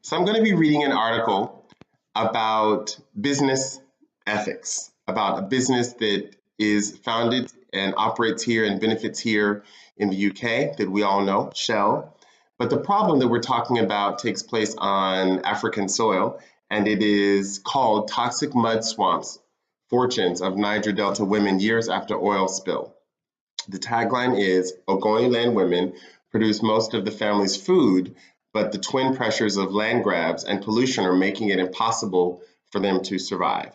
So I'm going to be reading an article about business ethics, about a business that is founded and operates here and benefits here in the UK that we all know, Shell. But the problem that we're talking about takes place on African soil, and it is called Toxic Mud Swamps, Fortunes of Niger Delta Women Years After Oil Spill. The tagline is Ogoniland women produce most of the family's food, but the twin pressures of land grabs and pollution are making it impossible for them to survive.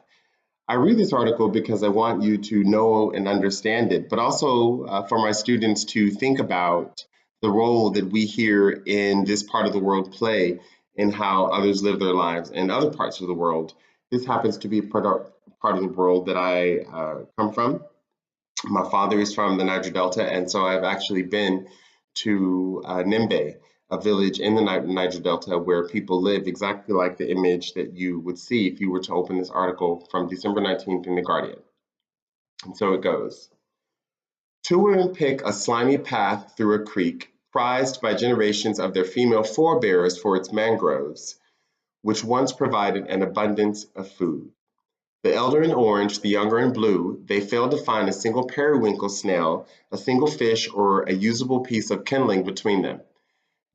I read this article because I want you to know and understand it, but also for my students to think about the role that we here in this part of the world play in how others live their lives in other parts of the world. This happens to be part of the world that I come from. My father is from the Niger Delta, and so I've actually been to Nimbe, a village in the Niger Delta where people live exactly like the image that you would see if you were to open this article from December 19th in The Guardian. And so it goes. Two women pick a slimy path through a creek, prized by generations of their female forebears for its mangroves, which once provided an abundance of food. The elder in orange, the younger in blue, they failed to find a single periwinkle snail, a single fish, or a usable piece of kindling between them.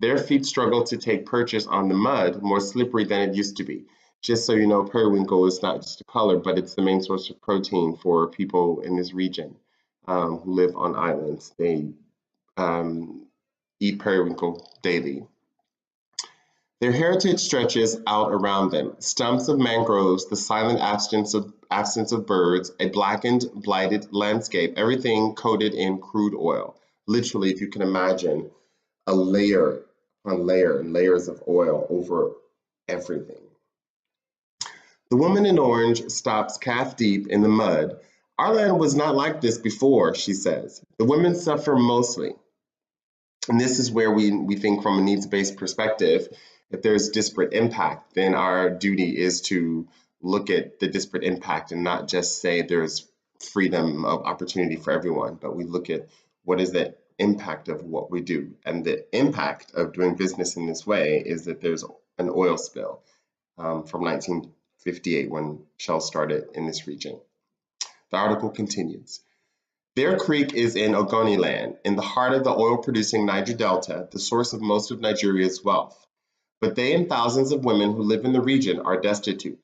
Their feet struggle to take purchase on the mud, more slippery than it used to be. Just so you know, periwinkle is not just a color, but it's the main source of protein for people in this region who live on islands. They eat periwinkle daily. Their heritage stretches out around them, stumps of mangroves, the silent absence of birds, a blackened, blighted landscape, everything coated in crude oil. Literally, if you can imagine, a layer on layer and layers of oil over everything. The woman in orange stops calf deep in the mud. Our land was not like this before, she says. The women suffer mostly. And this is where we think from a needs-based perspective, if there's disparate impact, then our duty is to look at the disparate impact and not just say there's freedom of opportunity for everyone, but we look at what is the impact of what we do. And the impact of doing business in this way is that there's an oil spill from 1958 when Shell started in this region. The article continues. Their creek is in Ogoniland, in the heart of the oil-producing Niger Delta, the source of most of Nigeria's wealth. But they and thousands of women who live in the region are destitute.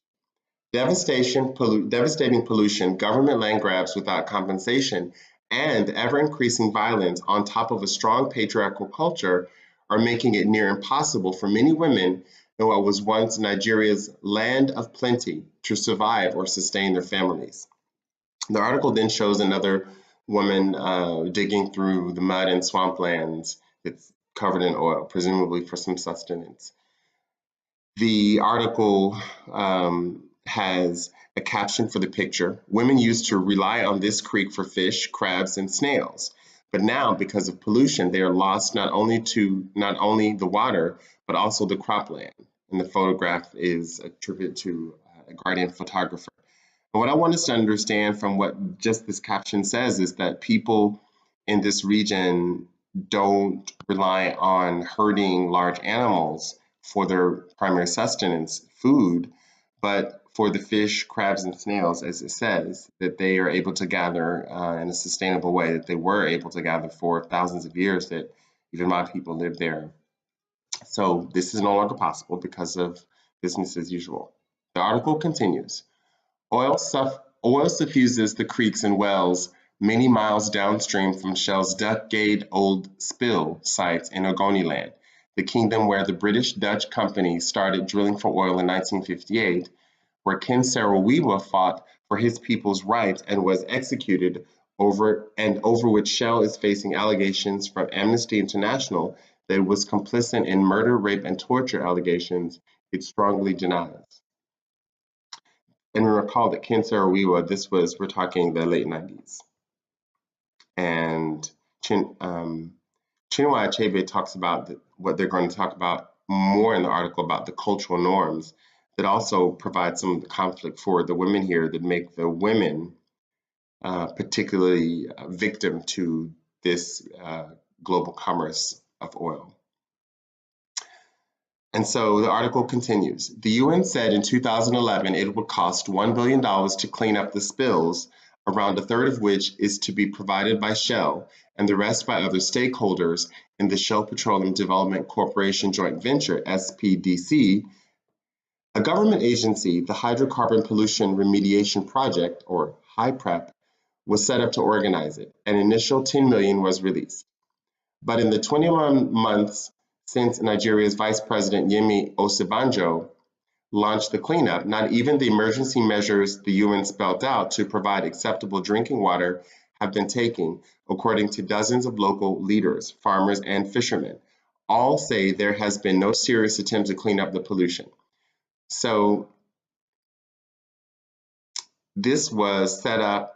Devastating pollution, government land grabs without compensation, and ever-increasing violence on top of a strong patriarchal culture are making it near impossible for many women in what was once Nigeria's land of plenty to survive or sustain their families. The article then shows another woman digging through the mud and swamplands that's covered in oil, presumably for some sustenance. The article has a caption for the picture. Women used to rely on this creek for fish, crabs, and snails. But now, because of pollution, they are lost not only the water, but also the cropland. And the photograph is attributed to a Guardian photographer. But what I want us to understand from what just this caption says is that people in this region don't rely on herding large animals for their primary sustenance, food, but for the fish, crabs, and snails, as it says, that they are able to gather in a sustainable way, that they were able to gather for thousands of years, that even my people lived there. So this is no longer possible because of business as usual. The article continues. Oil suffuses the creeks and wells many miles downstream from Shell's decade-old spill sites in Ogoniland, the kingdom where the British-Dutch company started drilling for oil in 1958, where Ken Saro-Wiwa fought for his people's rights and was executed over which Shell is facing allegations from Amnesty International that it was complicit in murder, rape, and torture allegations it strongly denies. And recall that Ken Saro-Wiwa, we're talking the late 90s. And Chinua Achebe talks about what they're going to talk about more in the article about the cultural norms that also provide some of the conflict for the women here that make the women particularly victim to this global commerce of oil. And so the article continues. The UN said in 2011 it would cost $1 billion to clean up the spills, around a third of which is to be provided by Shell and the rest by other stakeholders in the Shell Petroleum Development Corporation joint venture, SPDC, a government agency. The Hydrocarbon Pollution Remediation Project, or HYPREP, was set up to organize it. An initial $10 million was released. But in the 21 months since Nigeria's Vice President Yemi Osibanjo launched the cleanup, not even the emergency measures the UN spelled out to provide acceptable drinking water have been taken, according to dozens of local leaders, farmers, and fishermen. All say there has been no serious attempt to clean up the pollution. So this was set up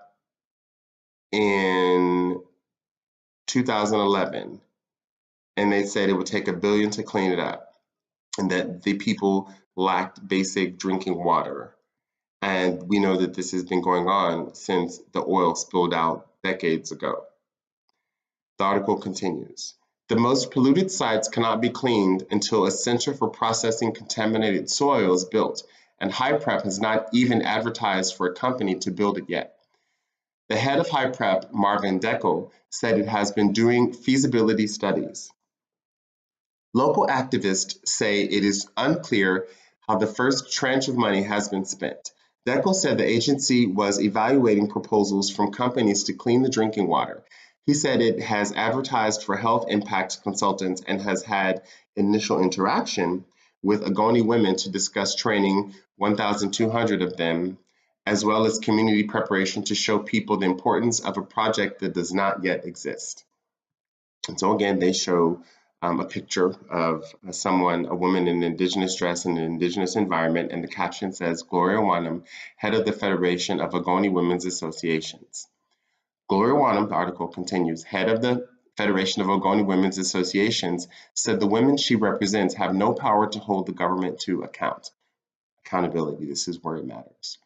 in 2011, and they said it would take $1 billion to clean it up, and that the people lacked basic drinking water. And we know that this has been going on since the oil spilled out decades ago. The article continues. The most polluted sites cannot be cleaned until a center for processing contaminated soil is built, and HYPREP has not even advertised for a company to build it yet. The head of HYPREP, Marvin Deco, said it has been doing feasibility studies. Local activists say it is unclear how the first tranche of money has been spent. Deco said the agency was evaluating proposals from companies to clean the drinking water. He said it has advertised for health impact consultants and has had initial interaction with Ogoni women to discuss training 1,200 of them, as well as community preparation to show people the importance of a project that does not yet exist. And so again, they show a picture of someone, a woman in an indigenous dress in an indigenous environment, and the caption says, Gloria Wanham, head of the Federation of Ogoni Women's Associations. Gloria Wanham, the article continues, head of the Federation of Ogoni Women's Associations, said the women she represents have no power to hold the government to account. Accountability, this is where it matters.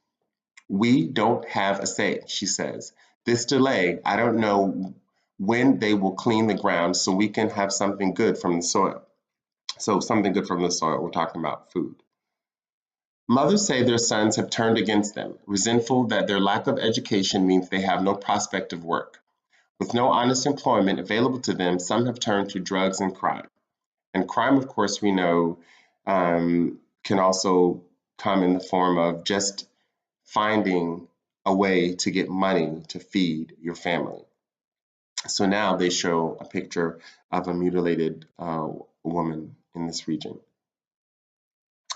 We don't have a say, she says. This delay, I don't know when they will clean the ground so we can have something good from the soil. So something good from the soil, we're talking about food. Mothers say their sons have turned against them, resentful that their lack of education means they have no prospect of work. With no honest employment available to them, some have turned to drugs and crime. And crime, of course, we know can also come in the form of just finding a way to get money to feed your family. So now they show a picture of a mutilated woman in this region.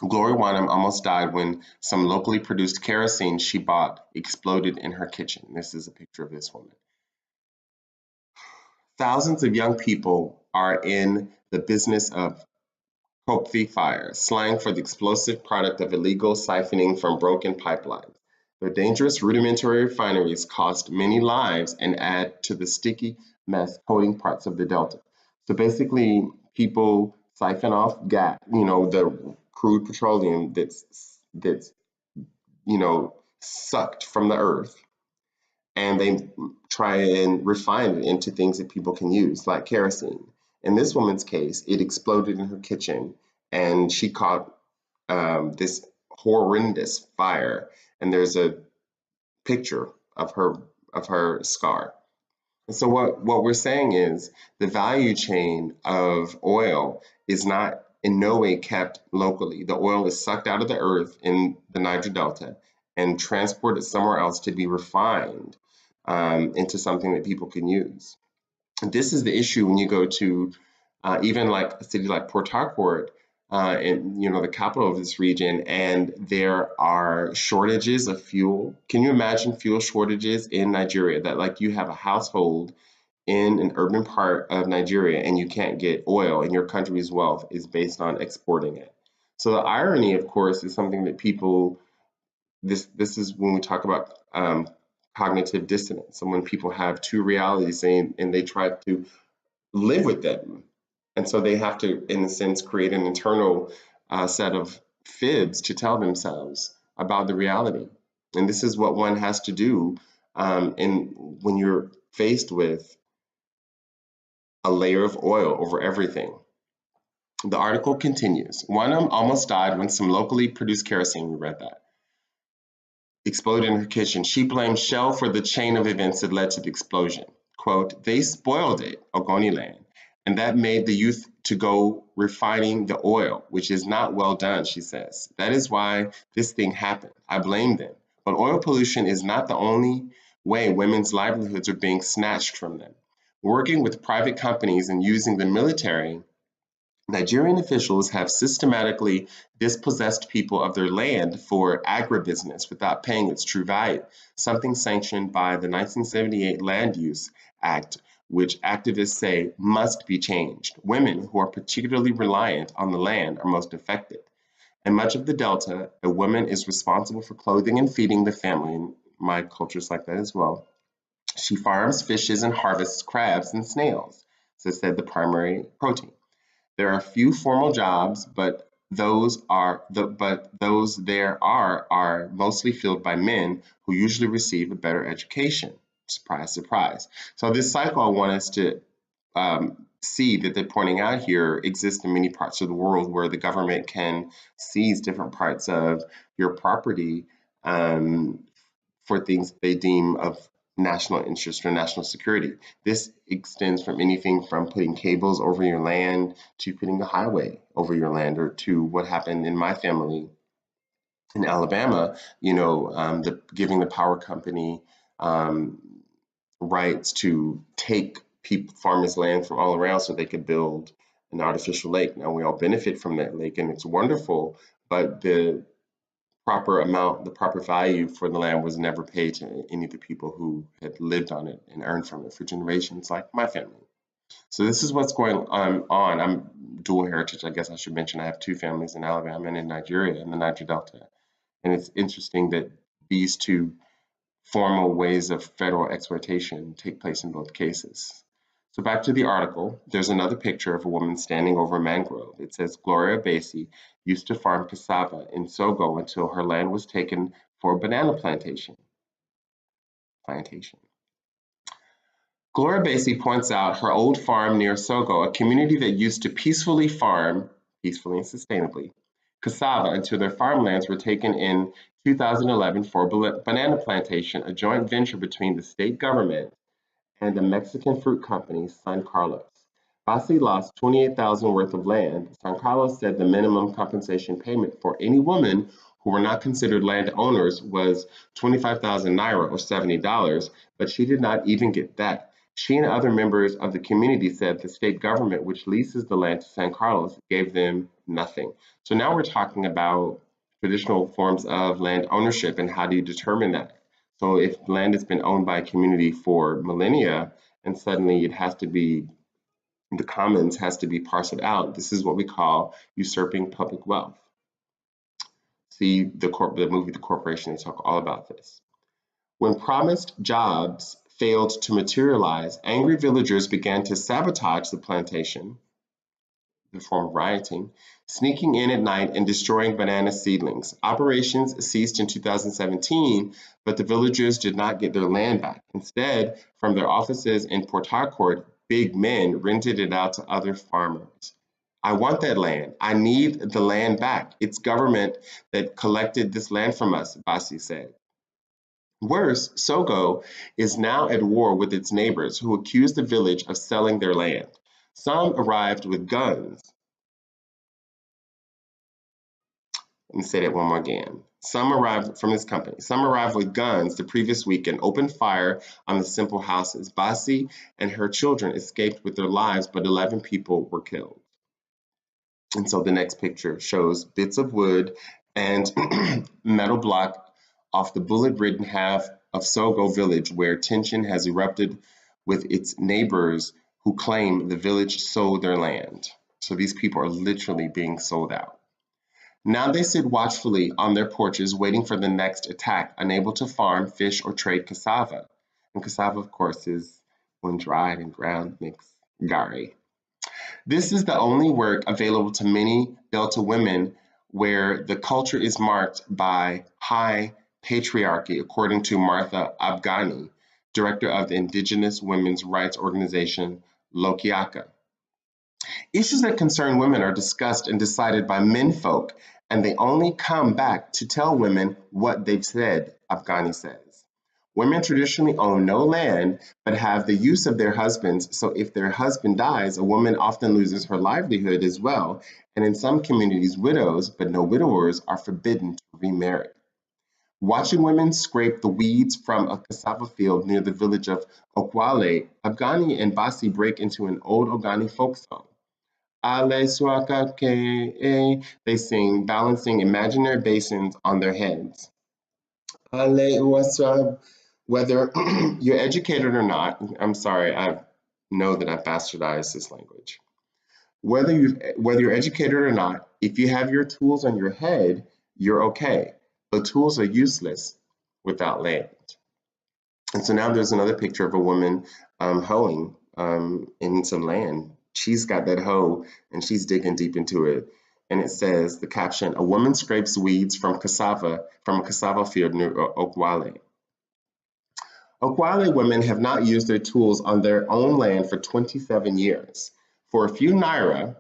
Gloria Wanham almost died when some locally produced kerosene she bought exploded in her kitchen. This is a picture of this woman. Thousands of young people are in the business of Kopfi fire, slang for the explosive product of illegal siphoning from broken pipelines. Their dangerous rudimentary refineries cost many lives and add to the sticky mess coating parts of the Delta. So basically, people siphon off gas, the crude petroleum that's sucked from the earth, and they try and refine it into things that people can use, like kerosene. In this woman's case, it exploded in her kitchen, and she caught this horrendous fire. And there's a picture of her scar. And so what we're saying is the value chain of oil is not in no way kept locally. The oil is sucked out of the earth in the Niger Delta and transported somewhere else to be refined into something that people can use. And this is the issue when you go to even like a city like Port Harcourt, and the capital of this region, and there are shortages of fuel. Can you imagine fuel shortages in Nigeria? That like you have a household in an urban part of Nigeria and you can't get oil, and your country's wealth is based on exporting it. So the irony, of course, is something that people, this is when we talk about cognitive dissonance. So when people have two realities and they try to live with them. And so they have to, in a sense, create an internal set of fibs to tell themselves about the reality. And this is what one has to do when you're faced with a layer of oil over everything. The article continues. One of them almost died when some locally produced kerosene, we read that, exploded in her kitchen. She blamed Shell for the chain of events that led to the explosion. Quote, they spoiled it, Ogoniland, and that made the youth to go refining the oil, which is not well done, she says. That is why this thing happened. I blame them. But oil pollution is not the only way women's livelihoods are being snatched from them. Working with private companies and using the military, Nigerian officials have systematically dispossessed people of their land for agribusiness without paying its true value, something sanctioned by the 1978 Land Use Act, which activists say must be changed. Women, who are particularly reliant on the land, are most affected. In much of the Delta, a woman is responsible for clothing and feeding the family, and my culture is like that as well. She farms, fishes, and harvests crabs and snails, so said the primary protein. There are few formal jobs, but those there are mostly filled by men who usually receive a better education. Surprise, surprise. So this cycle I want us to see that they're pointing out here exists in many parts of the world where the government can seize different parts of your property um, for things they deem of national interest or national security. This extends from anything from putting cables over your land to putting a highway over your land, or to what happened in my family in Alabama, giving the power company um, rights to take farmers' land from all around so they could build an artificial lake. Now we all benefit from that lake and it's wonderful, but the proper amount, the proper value for the land was never paid to any of the people who had lived on it and earned from it for generations, like my family. So this is what's going on. I'm dual heritage. I guess I should mention I have two families in Alabama and in Nigeria, in the Niger Delta. And it's interesting that these two formal ways of federal exploitation take place in both cases. So back to the article, there's another picture of a woman standing over a mangrove. It says Gloria Basie used to farm cassava in Sogo until her land was taken for a banana plantation. Gloria Basie points out her old farm near Sogo, a community that used to peacefully farm, peacefully and sustainably, cassava until their farmlands were taken in 2011 for a banana plantation, a joint venture between the state government and the Mexican fruit company San Carlos. Bassi lost 28,000 worth of land. San Carlos said the minimum compensation payment for any woman who were not considered landowners was 25,000 naira or $70, but she did not even get that. She and other members of the community said the state government, which leases the land to San Carlos, gave them nothing. So now we're talking about traditional forms of land ownership and how do you determine that? So if land has been owned by a community for millennia and suddenly it has to be, the commons has to be parceled out, this is what we call usurping public wealth. See the movie The Corporation, they talk all about this. When promised jobs failed to materialize, angry villagers began to sabotage the plantation, the form of rioting, sneaking in at night and destroying banana seedlings. Operations ceased in 2017, but the villagers did not get their land back. Instead, from their offices in Port Harcourt, big men rented it out to other farmers. I want that land. I need the land back. It's government that collected this land from us, Bassi said. Worse, Sogo is now at war with its neighbors who accuse the village of selling their land. Some arrived with guns. Let me say that one more again. Some arrived from this company. Some arrived with guns the previous week and opened fire on the simple houses. Bassi and her children escaped with their lives, but 11 people were killed. And so the next picture shows bits of wood and metal block off the bullet-ridden half of Sogo village where tension has erupted with its neighbors who claim the village sold their land. So these people are literally being sold out. Now they sit watchfully on their porches waiting for the next attack, unable to farm, fish, or trade cassava. And cassava, of course, is when dried and ground makes gari. This is the only work available to many Delta women where the culture is marked by high patriarchy, according to Martha Abgani, director of the indigenous women's rights organization Lokiaka. Issues that concern women are discussed and decided by menfolk, and they only come back to tell women what they've said, Afghani says. Women traditionally own no land but have the use of their husbands, so if their husband dies, a woman often loses her livelihood as well, and in some communities, widows, but no widowers, are forbidden to remarry. Watching women scrape the weeds from a cassava field near the village of Okwale, Afghani and Basi break into an old Ogani folk song. Ale Swaka Ke, they sing, balancing imaginary basins on their heads. Ale Uaswa, whether you're educated or not, I'm sorry, I know that I bastardized this language. Whether you're educated or not, if you have your tools on your head, you're okay. The tools are useless without land. And so now there's another picture of a woman hoeing in some land. She's got that hoe and she's digging deep into it. And it says, the caption, a woman scrapes weeds from a cassava field near Okwale. Okwale women have not used their tools on their own land for 27 years. For a few naira,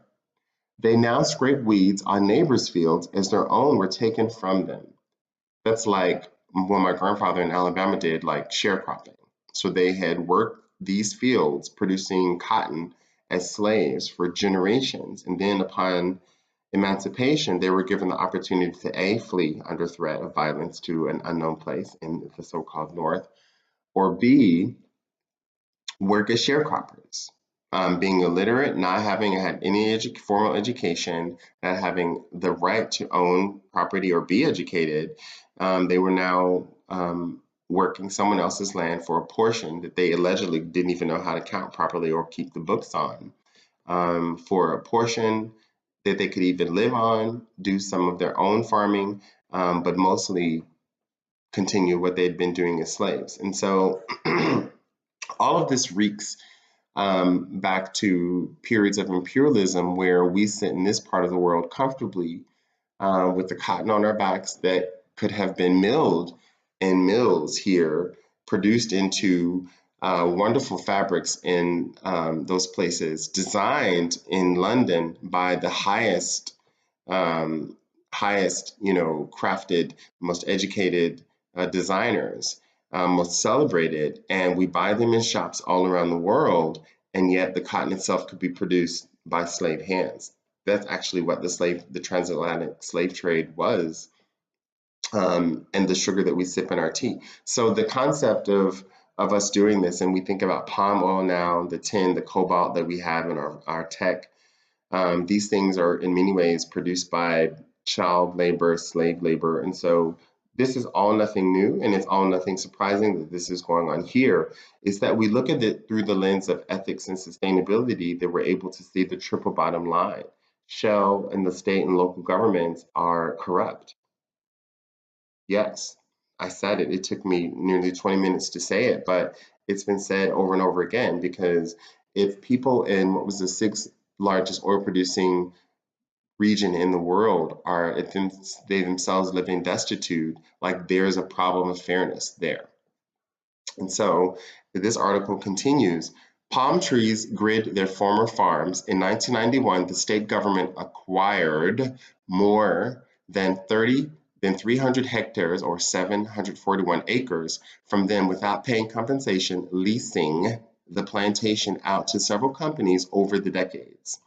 they now scrape weeds on neighbors' fields as their own were taken from them. That's like what my grandfather in Alabama did, like sharecropping. So they had worked these fields producing cotton as slaves for generations. And then upon emancipation, they were given the opportunity to A, flee under threat of violence to an unknown place in the so-called North, or B, work as sharecroppers. Being illiterate, not having had any formal education, not having the right to own property or be educated, they were now working someone else's land for a portion that they allegedly didn't even know how to count properly or keep the books on, for a portion that they could even live on, do some of their own farming, but mostly continue what they'd been doing as slaves. And so all of this reeks back to periods of imperialism where we sit in this part of the world comfortably with the cotton on our backs that could have been milled in mills here, produced into wonderful fabrics in those places, designed in London by the highest, crafted, most educated designers, most celebrated, and we buy them in shops all around the world, and yet the cotton itself could be produced by slave hands. That's actually what the transatlantic slave trade was, and the sugar that we sip in our tea. So the concept of us doing this, and we think about palm oil now, the tin, the cobalt that we have in our tech, these things are in many ways produced by child labor, slave labor. And so this is all nothing new, and it's all nothing surprising that this is going on here, is that we look at it through the lens of ethics and sustainability, that we're able to see the triple bottom line. Shell and the state and local governments are corrupt. Yes, I said it. It took me nearly 20 minutes to say it, but it's been said over and over again, because if people in what was the sixth largest oil producing region in the world are they themselves living destitute, like there's a problem of fairness there. And so this article continues. Palm trees grid their former farms. In 1991, the state government acquired more than 300 hectares or 741 acres from them without paying compensation, leasing the plantation out to several companies over the decades.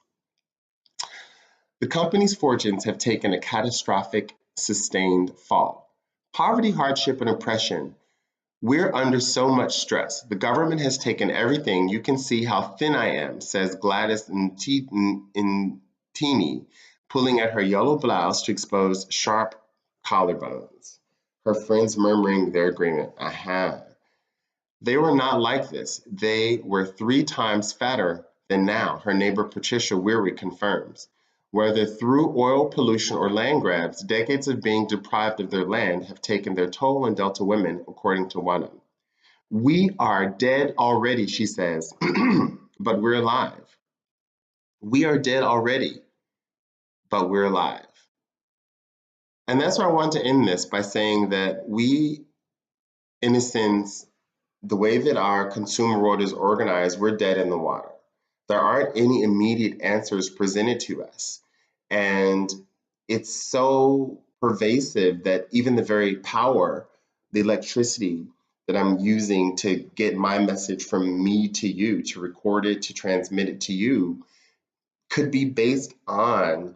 The company's fortunes have taken a catastrophic, sustained fall. Poverty, hardship, and oppression. We're under so much stress. The government has taken everything. You can see how thin I am, says Gladys Ntini, pulling at her yellow blouse to expose sharp collarbones. Her friends murmuring their agreement. Aha. They were not like this. They were 3 times fatter than now, her neighbor Patricia Weary confirms. Whether through oil pollution or land grabs, decades of being deprived of their land have taken their toll on Delta women, according to Wanham. We are dead already, she says, but we're alive. We are dead already, but we're alive. And that's why I want to end this by saying that we, in a sense, the way that our consumer world is organized, we're dead in the water. There aren't any immediate answers presented to us. And it's so pervasive that even the very power, the electricity that I'm using to get my message from me to you, to record it, to transmit it to you, could be based on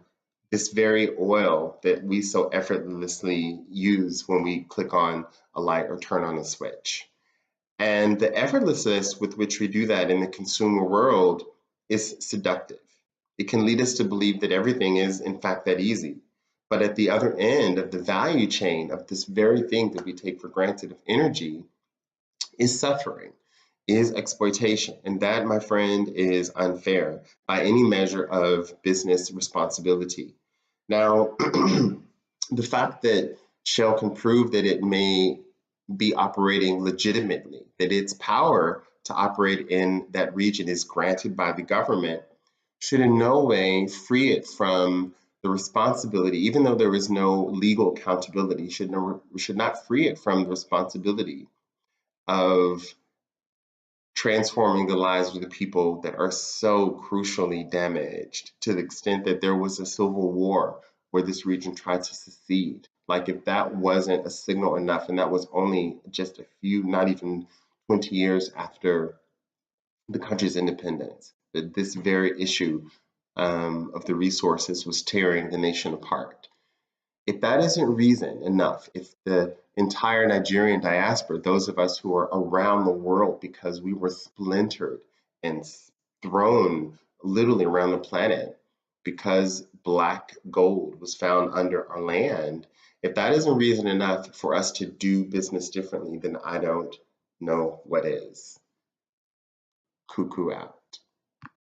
this very oil that we so effortlessly use when we click on a light or turn on a switch. And the effortlessness with which we do that in the consumer world is seductive. It can lead us to believe that everything is, in fact, that easy. But at the other end of the value chain of this very thing that we take for granted of energy is suffering, is exploitation. And that, my friend, is unfair by any measure of business responsibility. Now, the fact that Shell can prove that it may be operating legitimately, that its power to operate in that region is granted by the government, should in no way free it from the responsibility, even though there is no legal accountability, should not free it from the responsibility of transforming the lives of the people that are so crucially damaged to the extent that there was a civil war where this region tried to secede. Like, if that wasn't a signal enough, and that was only just a few, not even 20 years after the country's independence, that this very issue of the resources was tearing the nation apart. If that isn't reason enough, if the entire Nigerian diaspora, those of us who are around the world because we were splintered and thrown literally around the planet because black gold was found under our land, if that isn't reason enough for us to do business differently, then I don't know what is. Cuckoo out.